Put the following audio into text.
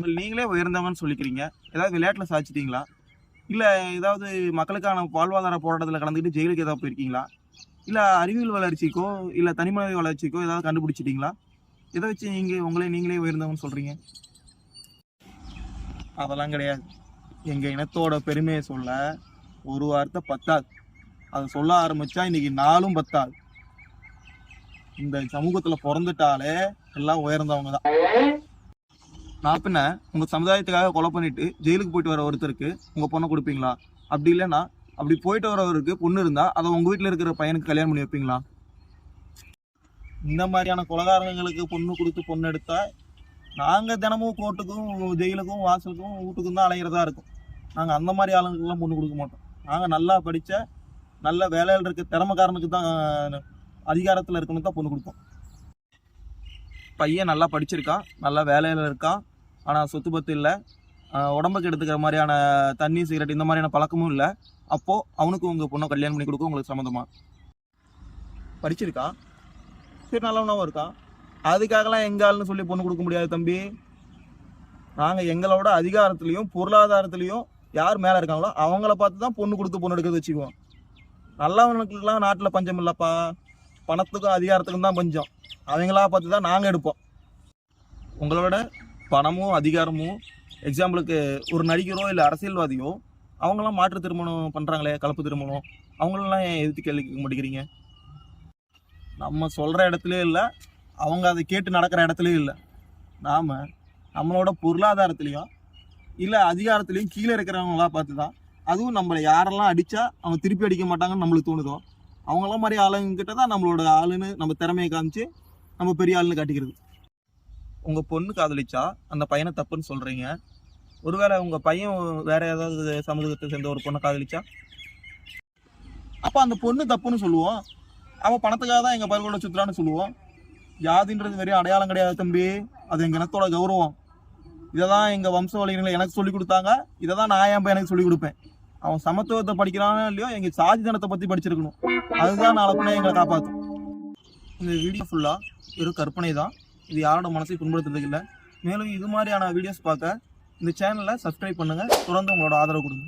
நீங்களே உயர்ந்தவங்கன்னு சொல்லிக்கிறீங்க. ஏதாவது விளையாட்டில் சாதிச்சிட்டீங்களா? இல்லை ஏதாவது மக்களுக்கான வாழ்வாதார போராட்டத்தில் கலந்துக்கிட்டு ஜெயிலுக்கு ஏதாவது போயிருக்கீங்களா? இல்லை அறிவியல் வளர்ச்சிக்கோ இல்லை தனிமனித வளர்ச்சிக்கோ ஏதாவது கண்டுபிடிச்சிட்டிங்களா? இதை வச்சு நீங்களே உயர்ந்தவங்கன்னு சொல்கிறீங்க? அதெல்லாம் கிடையாது. எங்கள் இனத்தோட பெருமையை சொல்ல ஒரு வார்த்தை பத்தாது. அதை சொல்ல ஆரம்பித்தா இன்றைக்கி நாளும் பத்தாது. இந்த சமூகத்தில் பிறந்துட்டாலே எல்லாம் உயர்ந்தவங்க தான். நான் பின்ன உங்கள் சமுதாயத்துக்காக கொலை பண்ணிட்டு ஜெயிலுக்கு போயிட்டு வர ஒருத்தருக்கு உங்கள் பொண்ணை கொடுப்பீங்களா? அப்படி இல்லைன்னா அப்படி போயிட்டு வரவருக்கு பொண்ணு இருந்தால் அதை உங்கள் வீட்டில் இருக்கிற பையனுக்கு கல்யாணம் பண்ணி வைப்பீங்களா? இந்த மாதிரியான கொலைகாரங்களுக்கு பொண்ணு கொடுத்து பொண்ணு எடுத்தால் நாங்கள் தினமும் கோர்ட்டுக்கும் ஜெயிலுக்கும் வாசலுக்கும் வீட்டுக்கும் தான் அலைகிறதா இருக்கும். நாங்கள் அந்த மாதிரி ஆளுங்களுக்கெல்லாம் பொண்ணு கொடுக்க மாட்டோம். நாங்கள் நல்லா படித்த நல்ல வேலையில் இருக்க திறமைக்காரனுக்கு தான் அதிகாரத்தில் இருக்கணும் தான் பொண்ணு கொடுப்போம். பையன் நல்லா படிச்சிருக்கான், நல்லா வேலையில் இருக்கான், ஆனால் சொத்து பத்து இல்லை, உடம்புக்கு எடுத்துக்கிற மாதிரியான தண்ணி சிகரெட் இந்த மாதிரியான பழக்கமும் இல்லை. அப்போது அவனுக்கு உங்கள் பொண்ணை கல்யாணம் பண்ணி கொடுக்க உங்களுக்கு சம்மந்தமா? படிச்சிருக்கான், சரி நல்லவனாகவும் இருக்கான், அதுக்காகலாம் எங்கள் ஆள்னு சொல்லி பொண்ணு கொடுக்க முடியாது தம்பி. நாங்கள் எங்களோட அதிகாரத்துலேயும் பொருளாதாரத்துலேயும் யார் மேலே இருக்காங்களோ அவங்கள பார்த்து தான் பொண்ணு கொடுத்து பொண்ணு எடுக்கிறது வச்சுக்குவோம். நல்லவனுக்குலாம் நாட்டில் பஞ்சம் இல்லைப்பா, பணத்துக்கும் அதிகாரத்துக்கும் தான் பஞ்சம். அவங்களா பார்த்து தான் நாங்கள் எடுப்போம். உங்களோட பணமும் அதிகாரமும், எக்ஸாம்பிளுக்கு ஒரு நடிகரோ இல்லை அரசியல்வாதியோ அவங்களாம் மாற்று திருமணம் பண்ணுறாங்களே, கலப்பு திருமணம், அவங்களெல்லாம் ஏன் எதிர்த்து கேள்வி கேட்க மாட்டேங்கிறீங்க? நம்ம சொல்கிற இடத்துலையும் இல்லை, அவங்க அதை கேட்டு நடக்கிற இடத்துலையும் இல்லை. நாம் நம்மளோட பொருளாதாரத்துலேயும் இல்லை அதிகாரத்துலேயும் கீழே இருக்கிறவங்களா பார்த்து தான், அதுவும் நம்மளை யாரெல்லாம் அடித்தா அவங்க திருப்பி அடிக்க மாட்டாங்கன்னு நம்மளுக்கு தோணுதோ அவங்களாம் மாதிரி ஆளுங்கிட்ட தான் நம்மளோட ஆளுன்னு நம்ம திறமையை காமிச்சு நம்ம பெரிய ஆளுன்னு காட்டிக்கிறது. உங்கள் பொண்ணு காதலிச்சா அந்த பையனை தப்புன்னு சொல்கிறீங்க. ஒருவேளை உங்கள் பையன் வேறு ஏதாவது சமூகத்தை சேர்ந்த ஒரு பொண்ணை காதலிச்சா அப்போ அந்த பொண்ணு தப்புன்னு சொல்லுவோம். அவன் பணத்துக்காக தான் எங்கள் பயிர்களோட சுற்றுறான்னு சொல்லுவோம். ஜாதின்றது வெறும் அடையாளம் கிடையாது தம்பி, அது எங்கள் இனத்தோட கௌரவம். இதை தான் எங்கள் வம்ச வழிகளை எனக்கு சொல்லிக் கொடுத்தாங்க, இதை தான் நான் என் பையனுக்கு சொல்லிக் கொடுப்பேன். அவன் சமத்துவத்தை படிக்கிறானோ இல்லையோ எங்கள் சாதி தனத்தை பற்றி படிச்சிருக்கணும். அதுதான் நாளைக்குள்ளே எங்களை காப்பாற்றும். இந்த வீடியோ ஃபுல்லாக ஒரு கற்பனை தான், இது யாரோட மனசை புண்படுத்துறதுக்கு இல்லை. மேலும் இது மாதிரியான வீடியோஸ் பார்க்க இந்த சேனலை சப்ஸ்கிரைப் பண்ணுங்கள், தொடர்ந்து உங்களோட ஆதரவு கொடுங்க.